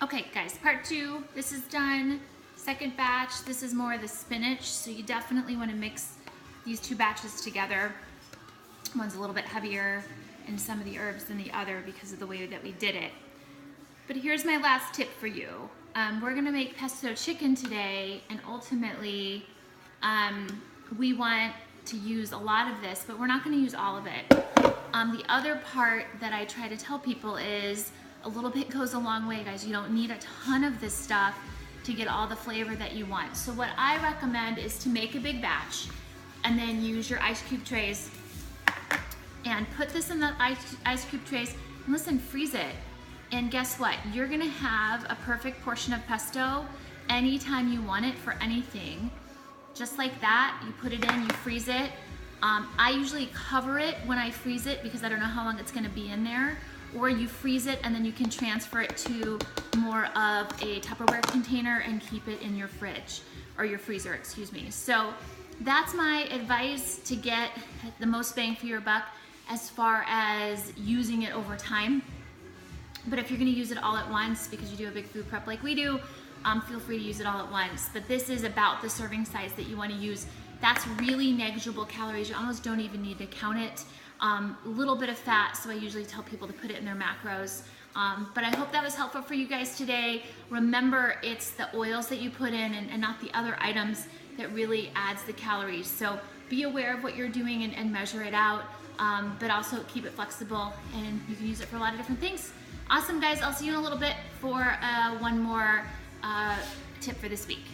Okay guys, part 2, this is done. Second batch, this is more of the spinach, so you definitely want to mix these two batches together. One's a little bit heavier in some of the herbs than the other because of the way that we did it. But here's my last tip for you. We're gonna make pesto chicken today, and ultimately we want to use a lot of this, but we're not gonna use all of it. The other part that I try to tell people is a little bit goes a long way, guys. You don't need a ton of this stuff to get all the flavor that you want. So what I recommend is to make a big batch and then use your ice cube trays and put this in the ice cube trays and listen, freeze it. And guess what? You're gonna have a perfect portion of pesto anytime you want it for anything. Just like that, you put it in, you freeze it. I usually cover it when I freeze it because I don't know how long it's gonna be in there. Or you freeze it and then you can transfer it to more of a Tupperware container and keep it in your fridge, or your freezer, excuse me. So that's my advice to get the most bang for your buck as far as using it over time. But if you're gonna use it all at once because you do a big food prep like we do, feel free to use it all at once. But this is about the serving size that you wanna use. That's really negligible calories. You almost don't even need to count it. A little bit of fat, so I usually tell people to put it in their macros. But I hope that was helpful for you guys today. Remember, it's the oils that you put in and not the other items that really adds the calories. So be aware of what you're doing and measure it out, but also keep it flexible, and you can use it for a lot of different things. Awesome, guys. I'll see you in a little bit for one more tip for this week.